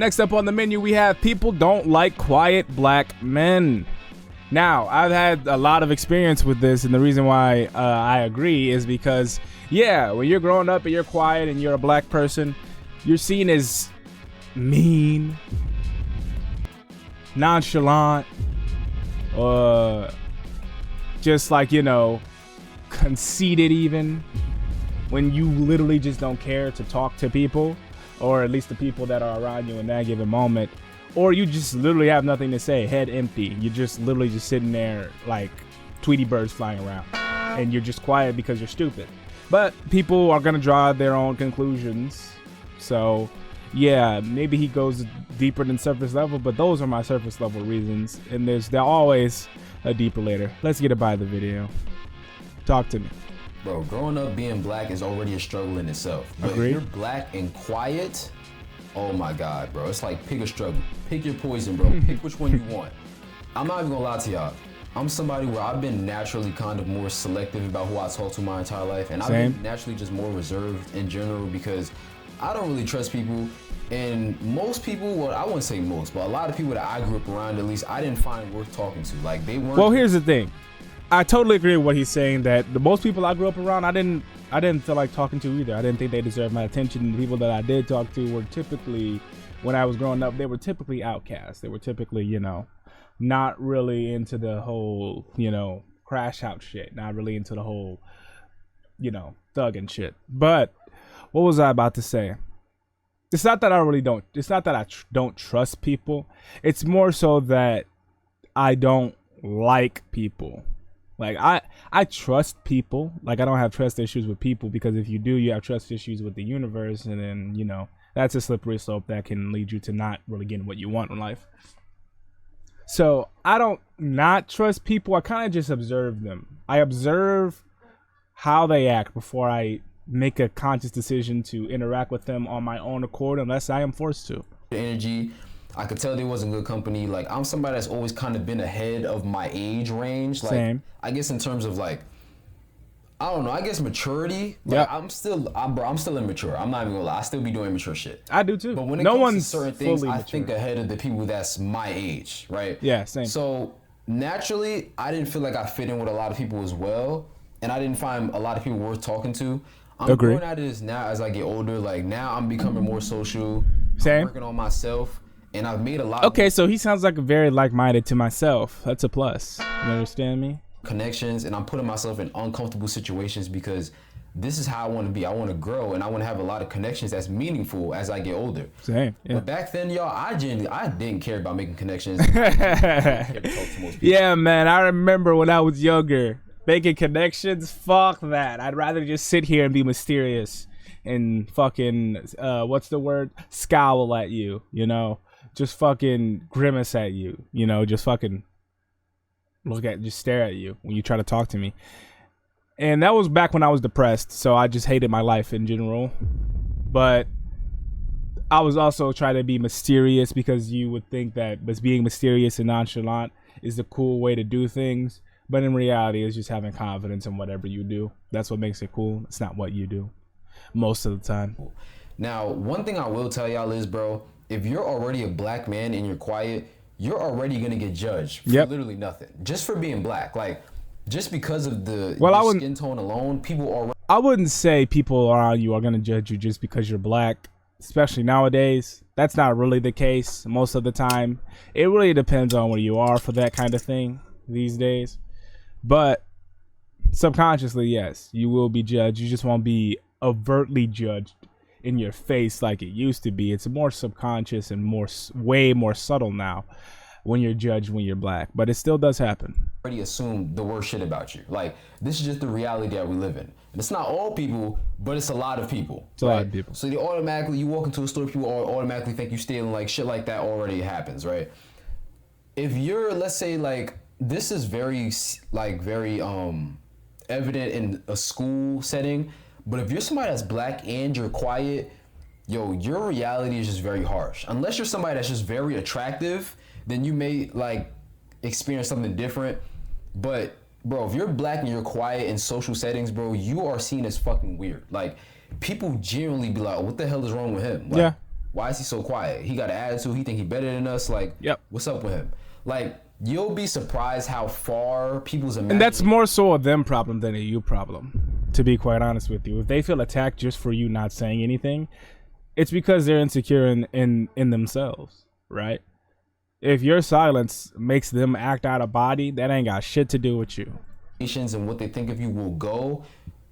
Next up on the menu, we have people don't like quiet black men. Now, I've had a lot of experience with this, and the reason why I agree is because, yeah, when you're growing up and you're quiet and you're a black person, you're seen as mean, nonchalant, just like, you know, conceited even, when you literally just don't care to talk to people, or at least the people that are around you in that given moment. Or you just literally have nothing to say, head empty. You're just literally just sitting there like Tweety birds flying around. And you're just quiet because you're stupid. But people are going to draw their own conclusions. So, yeah, maybe he goes deeper than surface level, but those are my surface level reasons. And there's always a deeper later. Let's get it by the video. Talk to me. Bro, growing up being black is already a struggle in itself. But Agreed. if you're black and quiet, oh my God, bro. It's like pick a struggle. Pick your poison, bro. Pick which one you want. I'm not even gonna lie to y'all. I'm somebody where I've been naturally kind of more selective about who I talk to my entire life. And I've been naturally just more reserved in general because I don't really trust people. And most people, well, I wouldn't say most, but a lot of people that I grew up around, at least, I didn't find worth talking to. Like, they weren't. Well, here's the thing. I totally agree with what he's saying, that the most people I grew up around, I didn't feel like talking to either. I didn't think they deserved my attention. The people that I did talk to were typically, when I was growing up, they were typically outcasts. They were typically, you know, not really into the whole, you know, crash out shit. Not really into the whole, you know, thug and shit. But what was I about to say? It's not that I really don't. It's not that I don't trust people. It's more so that I don't like people. Like, I trust people. Like, I don't have trust issues with people, because if you do, you have trust issues with the universe, and then, you know, that's a slippery slope that can lead you to not really getting what you want in life. So I don't not trust people. I kind of just observe them. I observe how they act before I make a conscious decision to interact with them on my own accord, unless I am forced to. Energy. I could tell they wasn't good company. Like, I'm somebody that's always kind of been ahead of my age range. Like, Same. I guess in terms of, like, I don't know, I guess maturity. Like, Yep. I'm still immature. I'm not even gonna lie. I still be doing immature shit. I do too. But when it no comes one's to certain things, fully I mature. think ahead of the people that's my age, right? Yeah, same. So naturally, I didn't feel like I fit in with a lot of people as well, and I didn't find a lot of people worth talking to. I'm going at this now as I get older. Like, now I'm becoming more social. Same. I'm working on myself. And I've made a lot Okay, so he sounds like very like-minded to myself. That's a plus. You understand me? Connections, and I'm putting myself in uncomfortable situations because this is how I want to be. I want to grow, and I want to have a lot of connections that's meaningful as I get older. Same. Yeah. But back then, y'all, I didn't care about making connections. I didn't care to talk to most people. Yeah, man. I remember when I was younger, making connections. Fuck that. I'd rather just sit here and be mysterious and fucking what's the word? Scowl at you. You know. Just fucking grimace at you, you know, just fucking just stare at you when you try to talk to me. And that was back when I was depressed, so I just hated my life in general. But I was also trying to be mysterious, because you would think that being mysterious and nonchalant is the cool way to do things. But in reality, it's just having confidence in whatever you do. That's what makes it cool. It's not what you do most of the time. Now, one thing I will tell y'all is, bro, if you're already a black man and you're quiet, you're already gonna get judged for literally nothing, just for being black. Like, just because of the skin tone alone, people already. I wouldn't say people around you are gonna judge you just because you're black, especially nowadays. That's not really the case most of the time. It really depends on where you are for that kind of thing these days. But subconsciously, yes, you will be judged. You just won't be overtly judged in your face like it used to be. It's more subconscious and way more subtle now when you're judged when you're black, but it still does happen. Already assume the worst shit about you. Like, this is just the reality that we live in. And it's not all people, but it's a lot of people. It's a lot of people. So you walk into a store, people automatically think you're stealing. Like, shit like that already happens, right? If you're, let's say, like, this is very evident in a school setting. But if you're somebody that's black and you're quiet, yo, your reality is just very harsh. Unless you're somebody that's just very attractive, then you may, like, experience something different. But, bro, if you're black and you're quiet in social settings, bro, you are seen as fucking weird. Like, people genuinely be like, oh, what the hell is wrong with him? Like, yeah. Why is he so quiet? He got an attitude. He think he better than us. Like, Yep. What's up with him? Like, you'll be surprised how far people's imagination. And that's more so a them problem than a you problem, to be quite honest with you. If they feel attacked just for you not saying anything, it's because they're insecure in themselves, right? If your silence makes them act out of body, that ain't got shit to do with you. And what they think of you will go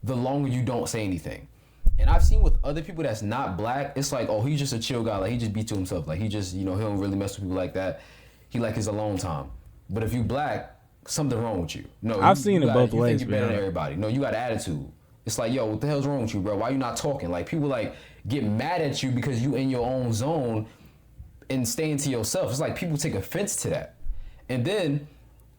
the longer you don't say anything. And I've seen with other people that's not black, it's like, oh, he's just a chill guy. Like, he just be to himself. Like, he just, he don't really mess with people like that. He like his alone time. But if you black, something wrong with you. No, I've seen it both ways. You think you're better than everybody. No, you got an attitude. It's like, yo, what the hell's wrong with you, bro? Why you not talking? Like, people like get mad at you because you in your own zone and staying to yourself. It's like people take offense to that. And then,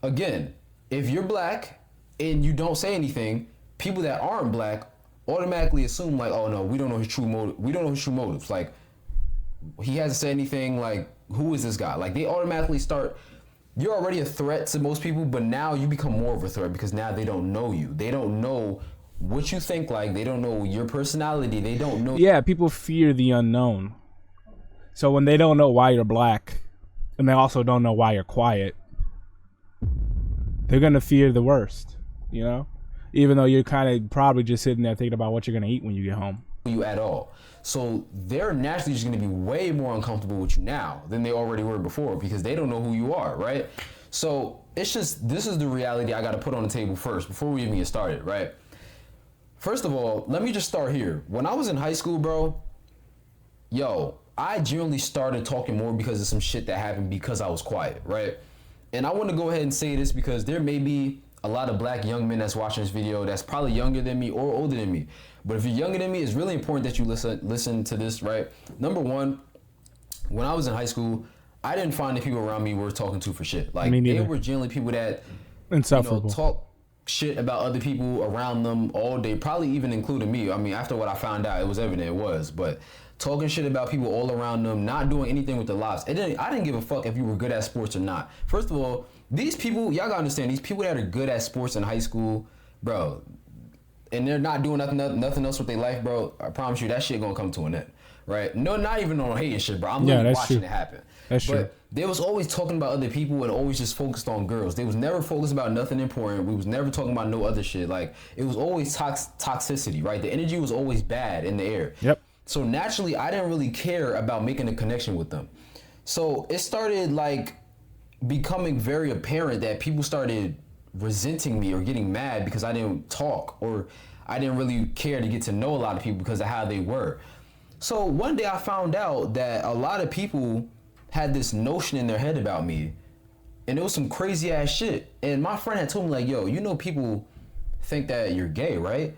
again, if you're black and you don't say anything, people that aren't black automatically assume like, oh no, we don't know his true motive. We don't know his true motives. Like, he hasn't said anything. Like, who is this guy? Like, they automatically start. You're already a threat to most people, but now you become more of a threat because now they don't know you. They don't know what you think like. They don't know your personality. They don't know. Yeah, people fear the unknown. So when they don't know why you're black, and they also don't know why you're quiet, they're gonna fear the worst, you know? Even though you're kind of probably just sitting there thinking about what you're gonna eat when you get home. You at all. So they're naturally just gonna be way more uncomfortable with you now than they already were before because they don't know who you are, right? So it's just, this is the reality I gotta put on the table first before we even get started, right? First of all, let me just start here. When I was in high school, bro, I generally started talking more because of some shit that happened because I was quiet, right? And I want to go ahead and say this because there may be a lot of black young men that's watching this video that's probably younger than me or older than me. But if you're younger than me, it's really important that you listen to this, right? Number one, when I was in high school, I didn't find the people around me were talking to for shit. Like, they were generally people that talk shit about other people around them all day, probably even including me. I mean, after what I found out, it was evident it was, but talking shit about people all around them, not doing anything with their lives. I didn't give a fuck if you were good at sports or not. First of all, these people, y'all gotta understand, these people that are good at sports in high school, bro, and they're not doing nothing else with their life, bro, I promise you that shit gonna come to an end, right? No, not even on hating shit, bro. I'm literally watching it happen. That's true. But they was always talking about other people and always just focused on girls. They was never focused about nothing important. We was never talking about no other shit. Like, it was always toxicity, right? The energy was always bad in the air. Yep. So naturally, I didn't really care about making a connection with them. So it started like becoming very apparent that people started resenting me or getting mad because I didn't talk or I didn't really care to get to know a lot of people because of how they were. So one day I found out that a lot of people had this notion in their head about me, and it was some crazy ass shit. And my friend had told me like, yo, you know people think that you're gay, right?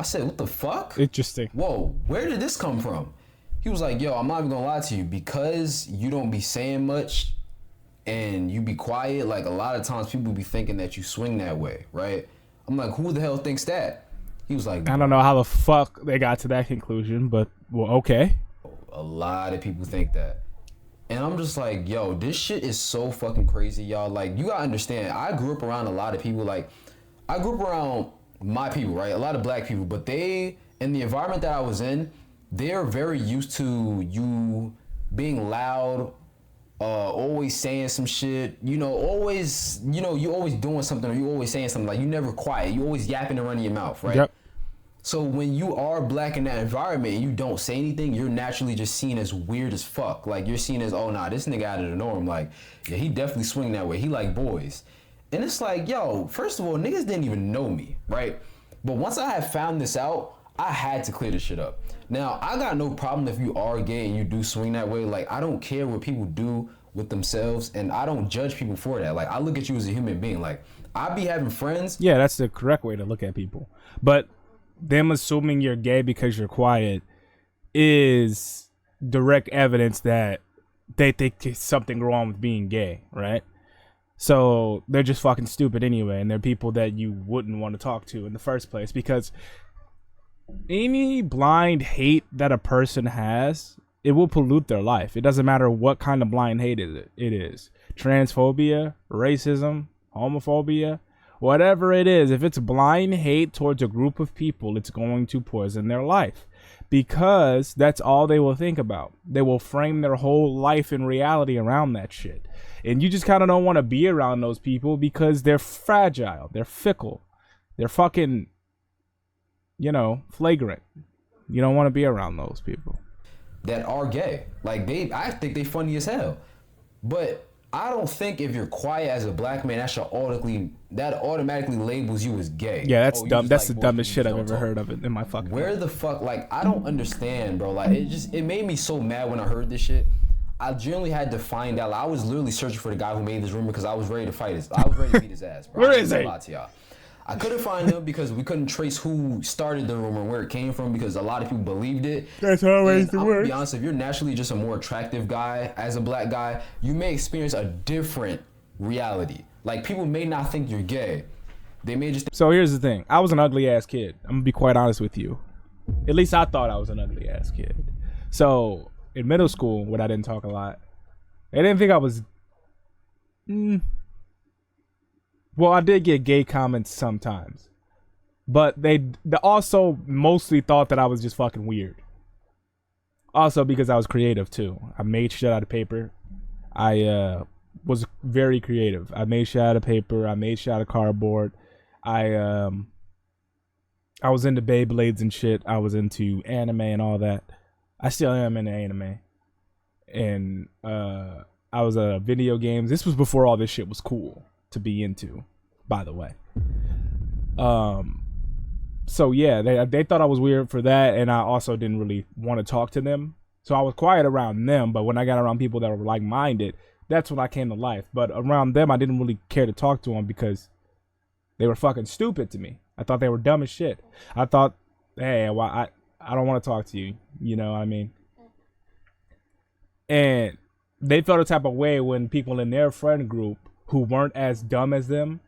I said, what the fuck? Interesting. Whoa, where did this come from? He was like, yo, I'm not even gonna lie to you, because you don't be saying much and you be quiet, like a lot of times people be thinking that you swing that way, right? I'm like, who the hell thinks that? He was like, I don't know how the fuck they got to that conclusion, but well, okay. A lot of people think that. And I'm just like, yo, this shit is so fucking crazy, y'all. Like, you gotta understand, I grew up around a lot of people. Like, I grew up around my people, right? A lot of black people, but they, in the environment that I was in, they're very used to you being loud, always saying some shit, always, you always doing something or you always saying something. Like, you never quiet. You always yapping and running your mouth, right? Yep. So when you are black in that environment and you don't say anything, you're naturally just seen as weird as fuck. Like, you're seen as, oh, nah, this nigga out of the norm. Like, yeah, he definitely swing that way. He like boys. And it's like, yo, first of all, niggas didn't even know me, right? But once I had found this out, I had to clear this shit up. Now, I got no problem if you are gay and you do swing that way. Like, I don't care what people do with themselves, and I don't judge people for that. Like, I look at you as a human being. Like, I be having friends. Yeah, that's the correct way to look at people. But them assuming you're gay because you're quiet is direct evidence that they think there's something wrong with being gay, right? So they're just fucking stupid anyway, and they're people that you wouldn't want to talk to in the first place, because any blind hate that a person has, it will pollute their life. It doesn't matter what kind of blind hate it is. Transphobia, racism, homophobia, whatever it is, if it's blind hate towards a group of people, it's going to poison their life. because that's all they will think about. They will frame their whole life and reality around that shit. And you just kind of don't want to be around those people because they're fragile. They're fickle. They're fucking, flagrant. You don't want to be around those people. That are gay. Like, I think they funny as hell. But I don't think if you're quiet as a black man, that automatically labels you as gay. Yeah, that's dumb. That's the dumbest shit I've ever heard of it in my fucking life. Where the fuck, like, I don't understand, bro. Like, it made me so mad when I heard this shit. I generally had to find out. Like, I was literally searching for the guy who made this rumor because I was ready to fight I was ready to beat his ass, bro. Where is he? I couldn't find him because we couldn't trace who started the rumor and where it came from because a lot of people believed it. That's always the worst. I'm gonna be honest, if you're naturally just a more attractive guy as a black guy, you may experience a different reality. Like, people may not think you're gay. They may just... So here's the thing. I was an ugly ass kid. I'm gonna be quite honest with you. At least I thought I was an ugly ass kid. So in middle school, when I didn't talk a lot, they didn't think I was... Well, I did get gay comments sometimes, but they also mostly thought that I was just fucking weird. Also because I was creative too. I made shit out of paper. I was very creative. I made shit out of paper. I made shit out of cardboard. I was into Beyblades and shit. I was into anime and all that. I still am into anime. And I was video games. This was before all this shit was cool to be into, by the way. So yeah, they thought I was weird for that, and I also didn't really want to talk to them. So I was quiet around them, but when I got around people that were like-minded, that's when I came to life. But around them, I didn't really care to talk to them because they were fucking stupid to me. I thought they were dumb as shit. I thought, hey, well, I don't want to talk to you. You know what I mean? And they felt a type of way when people in their friend group who weren't as dumb as them,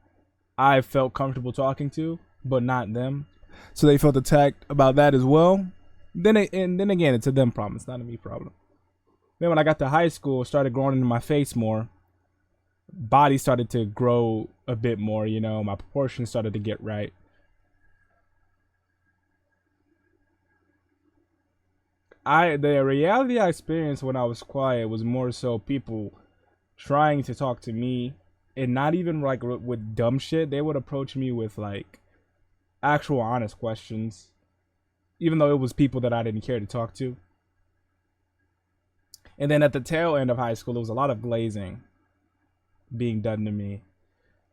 I felt comfortable talking to, but not them. So they felt attacked about that as well. Then again, it's a them problem. It's not a me problem. Then when I got to high school, started growing into my face more. Body started to grow a bit more, my proportions started to get right. The reality I experienced when I was quiet was more so people trying to talk to me, and not even like with dumb shit. They would approach me with like actual honest questions, even though it was people that I didn't care to talk to. And then at the tail end of high school, there was a lot of glazing being done to me.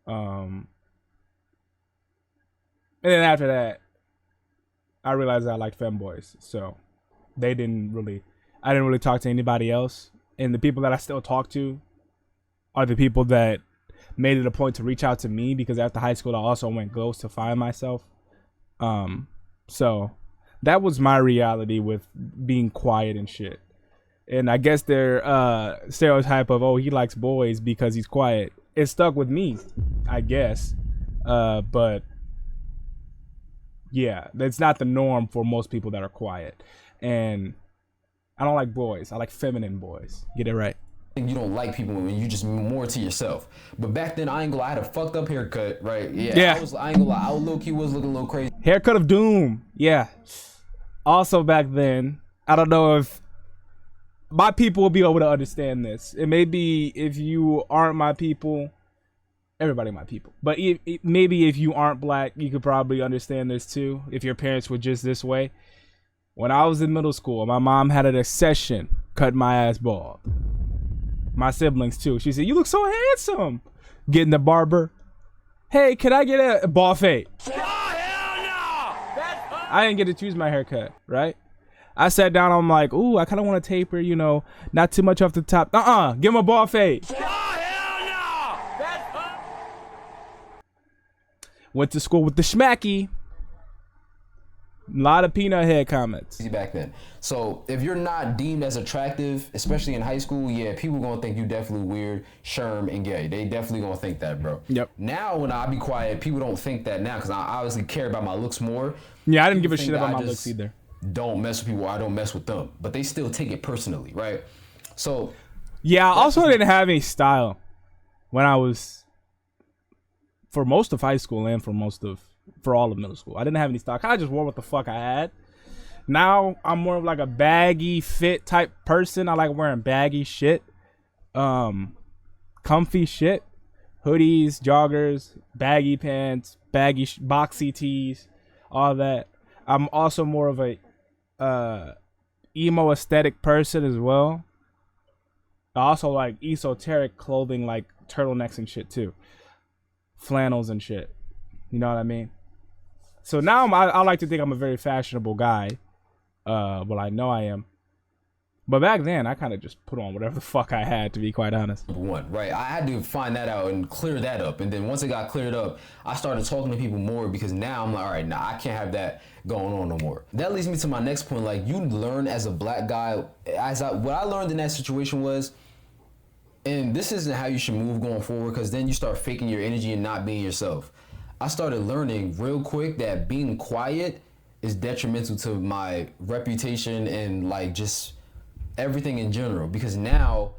And then after that, I realized I liked femboys. So I didn't really talk to anybody else. And the people that I still talk to are the people that made it a point to reach out to me, because after high school, I also went ghost to find myself. So that was my reality with being quiet and shit. And I guess their stereotype of, oh, he likes boys because he's quiet, it stuck with me, I guess. But yeah, that's not the norm for most people that are quiet. And I don't like boys. I like feminine boys. Get it right. You don't like people when you just more to yourself. But back then, I ain't gonna lie, I had a fucked up haircut, right? Yeah. I ain't gonna lie, I low-key was looking a little crazy. Haircut of doom. Yeah. Also back then, I don't know if my people will be able to understand this. It may be if you aren't my people, everybody my people. But maybe if you aren't black, you could probably understand this too, if your parents were just this way. When I was in middle school, my mom had a session, cut my ass bald. My siblings too. She said, "You look so handsome." Getting the barber. "Hey, can I get a bald fade?" Oh, hell no! I didn't get to choose my haircut, right? I sat down, I'm like, ooh, I kind of want to taper, not too much off the top. Give him a bald fade. Oh, hell no! Went to school with the schmacky. A lot of peanut head comments. Back then. So if you're not deemed as attractive, especially in high school, yeah, people gonna think you definitely weird, sherm, and gay. They definitely gonna think that, bro. Yep. Now when I be quiet, people don't think that now because I obviously care about my looks more. Yeah, I didn't give a shit about my looks either. Don't mess with people, I don't mess with them. But they still take it personally, right? So yeah, I also didn't have any style when I was, for most of high school and for all of middle school. I didn't have any style. I just wore what the fuck I had. Now I'm more of like a baggy fit type person. I like wearing baggy shit, comfy shit, hoodies, joggers, baggy pants, baggy boxy tees, all that. I'm also more of a emo aesthetic person as well. I also like esoteric clothing, like turtlenecks and shit too, flannels and shit. You know what I mean? So now I like to think I'm a very fashionable guy. Well, I know I am. But back then, I kind of just put on whatever the fuck I had, to be quite honest. One, right? I had to find that out and clear that up. And then once it got cleared up, I started talking to people more because now I'm like, all right, nah, I can't have that going on no more. That leads me to my next point. Like, you learn as a black guy, what I learned in that situation was, and this isn't how you should move going forward, because then you start faking your energy and not being yourself. I started learning real quick that being quiet is detrimental to my reputation and like just everything in general. Because now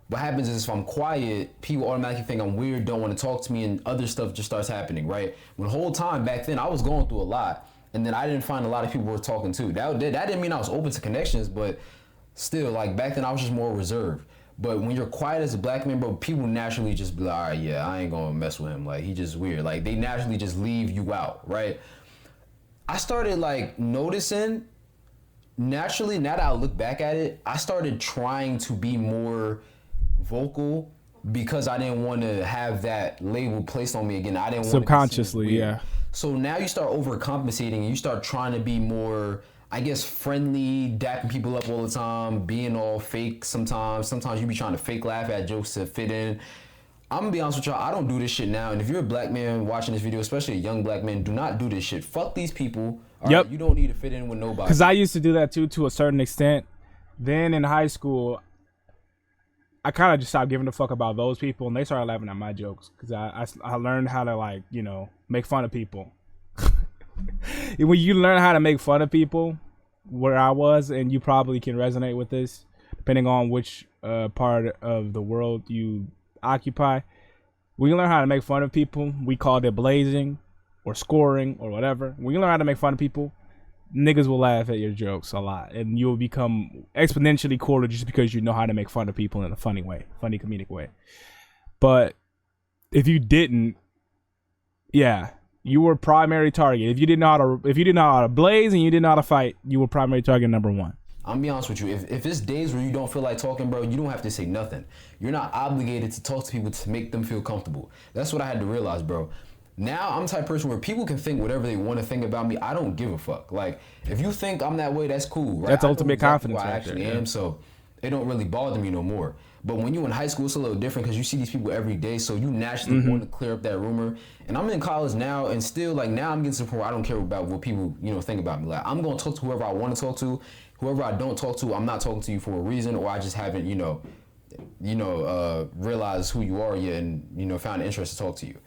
what happens is if I'm quiet, people automatically think I'm weird, don't want to talk to me, and other stuff just starts happening, right? When the whole time back then I was going through a lot, and then I didn't find a lot of people worth talking to. That didn't mean I was open to connections, but still, like back then I was just more reserved. But when you're quiet as a black man, bro, people naturally just be like, all right, yeah, I ain't gonna mess with him. Like, he just weird. Like, they naturally just leave you out, right? I started like noticing, naturally, now that I look back at it, I started trying to be more vocal because I didn't want to have that label placed on me again. I didn't want subconsciously, yeah. So now you start overcompensating and you start trying to be more, I guess, friendly, dapping people up all the time, being all fake sometimes. Sometimes you be trying to fake laugh at jokes to fit in. I'm gonna be honest with y'all, I don't do this shit now. And if you're a black man watching this video, especially a young black man, do not do this shit. Fuck these people. Yep. Right? You don't need to fit in with nobody. Because I used to do that too, to a certain extent. Then in high school, I kind of just stopped giving a fuck about those people, and they started laughing at my jokes. Because I learned how to, like, you know, make fun of people. When you learn how to make fun of people, where I was, and you probably can resonate with this, depending on which part of the world you occupy. When you learn how to make fun of people, we called it blazing or scoring or whatever. When you learn how to make fun of people, niggas will laugh at your jokes a lot, and you will become exponentially cooler just because you know how to make fun of people in a funny way, funny comedic way. But if you didn't, yeah, you were primary target. If you didn't know how to blaze and you didn't know how to fight, you were primary target number one. I'm gonna be honest with you. If it's days where you don't feel like talking, bro, you don't have to say nothing. You're not obligated to talk to people to make them feel comfortable. That's what I had to realize, bro. Now I'm the type of person where people can think whatever they want to think about me. I don't give a fuck. Like, if you think I'm that way, that's cool, right? That's ultimate confidence. I actually am, so it don't really bother me no more. But when you in high school, it's a little different because you see these people every day, so you naturally want to clear up that rumor. And I'm in college now, and still, like, now I'm getting to the point where I don't care about what people, you know, think about me. Like, I'm gonna talk to whoever I want to talk to. Whoever I don't talk to, I'm not talking to you for a reason, or I just haven't, realized who you are yet, and found an interest to talk to you.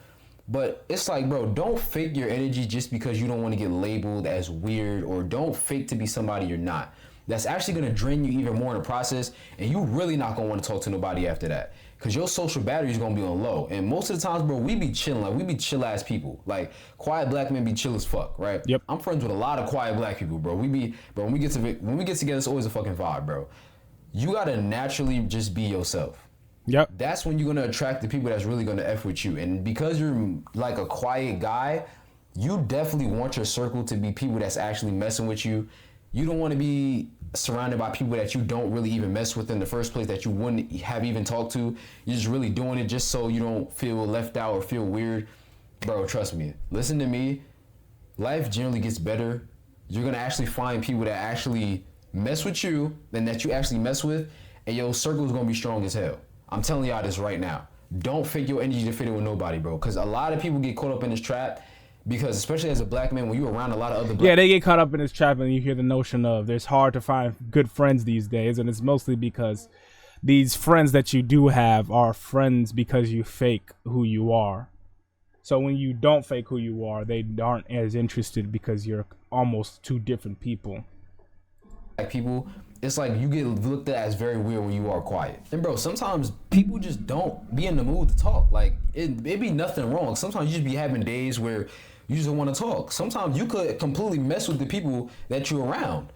But it's like, bro, don't fake your energy just because you don't want to get labeled as weird, or don't fake to be somebody you're not. That's actually gonna drain you even more in the process, and you really not gonna want to talk to nobody after that, because your social battery is gonna be on low. And most of the times, bro, we be chilling, like, we be chill ass people. Like, quiet black men be chill as fuck, right? Yep. I'm friends with a lot of quiet black people, bro. When we get together, it's always a fucking vibe, bro. You gotta naturally just be yourself. Yep. That's when you're gonna attract the people that's really gonna F with you. And because you're like a quiet guy, you definitely want your circle to be people that's actually messing with you. You don't want to be surrounded by people that you don't really even mess with in the first place, that you wouldn't have even talked to. You're just really doing it just so you don't feel left out or feel weird. Bro, trust me. Listen to me. Life generally gets better. You're gonna actually find people that actually mess with you and that you actually mess with, and your circle is gonna be strong as hell. I'm telling y'all this right now. Don't fake your energy to fit in with nobody, bro. Because a lot of people get caught up in this trap. Because especially as a black man, when you're around a lot of other black they get caught up in this trap, and you hear the notion of it's hard to find good friends these days, and it's mostly because these friends that you do have are friends because you fake who you are. So when you don't fake who you are, they aren't as interested because you're almost two different people. Black people, it's like you get looked at as very weird when you are quiet. And bro, sometimes people just don't be in the mood to talk. Like, it be nothing wrong. Sometimes you just be having days where you just don't want to talk. Sometimes you could completely mess with the people that you're around.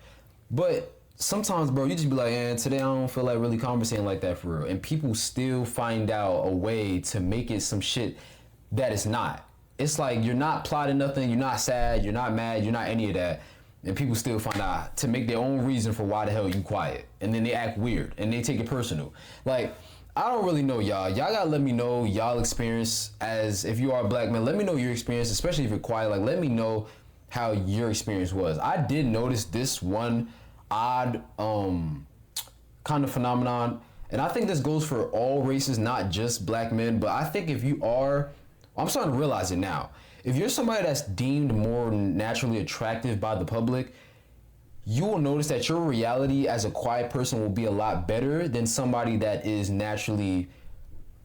But sometimes, bro, you just be like, today I don't feel like really conversating like that for real. And people still find out a way to make it some shit that it's not. It's like you're not plotting nothing, you're not sad, you're not mad, you're not any of that. And people still find out to make their own reason for why the hell you quiet. And then they act weird and they take it personal. Like, I don't really know y'all. Y'all gotta let me know y'all experience as if you are a black man. Let me know your experience, especially if you're quiet. Like, let me know how your experience was. I did notice this one odd kind of phenomenon, and I think this goes for all races, not just black men. But I think if you are, I'm starting to realize it now. If you're somebody that's deemed more naturally attractive by the public, you will notice that your reality as a quiet person will be a lot better than somebody that is naturally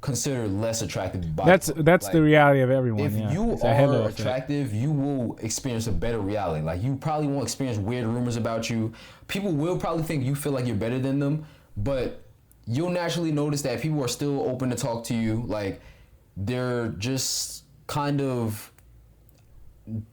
considered less attractive by That's like, the reality of everyone. if you are attractive, you will experience a better reality. Like, you probably won't experience weird rumors about you. People will probably think you feel like you're better than them, but you'll naturally notice that people are still open to talk to you. Like, they're just kind of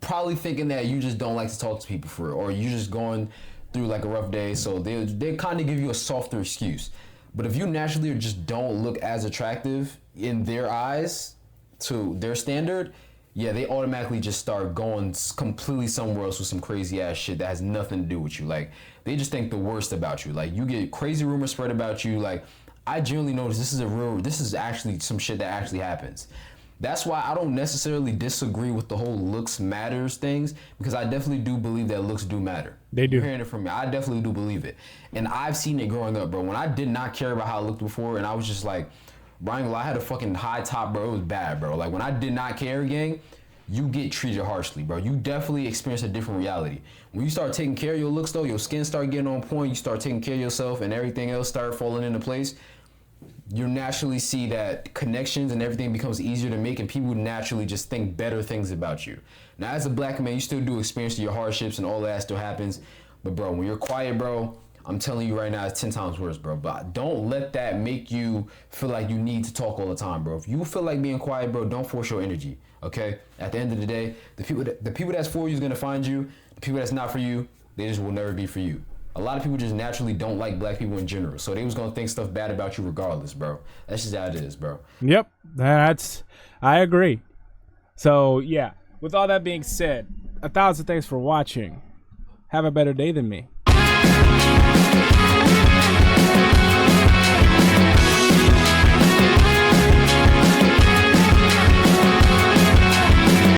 probably thinking that you just don't like to talk to people for real, or you're just going through like a rough day, so they kind of give you a softer excuse. But if you naturally just don't look as attractive in their eyes to their standard, yeah, they automatically just start going completely somewhere else with some crazy ass shit that has nothing to do with you. Like, they just think the worst about you. Like, you get crazy rumors spread about you. Like, I generally notice this is actually some shit that actually happens. That's why I don't necessarily disagree with the whole looks matters things, because I definitely do believe that looks do matter. They do. You're hearing it from me. I definitely do believe it. And I've seen it growing up, bro. When I did not care about how I looked before, and I was just like, Brian, I had a fucking high top, bro. It was bad, bro. Like, when I did not care, gang, you get treated harshly, bro. You definitely experience a different reality. When you start taking care of your looks, though, your skin start getting on point, you start taking care of yourself, and everything else start falling into place, you naturally see that connections and everything becomes easier to make, and people naturally just think better things about you. Now, as a black man, you still do experience your hardships and all that still happens. But, bro, when you're quiet, bro, I'm telling you right now, it's 10 times worse, bro. But don't let that make you feel like you need to talk all the time, bro. If you feel like being quiet, bro, don't force your energy, okay? At the end of the day, the people that's for you is going to find you. The people that's not for you, they just will never be for you. A lot of people just naturally don't like black people in general, so they was gonna think stuff bad about you regardless, bro. That's just how it is, bro. Yep, I agree. So yeah, with all that being said, 1,000 thanks for watching. Have a better day than me.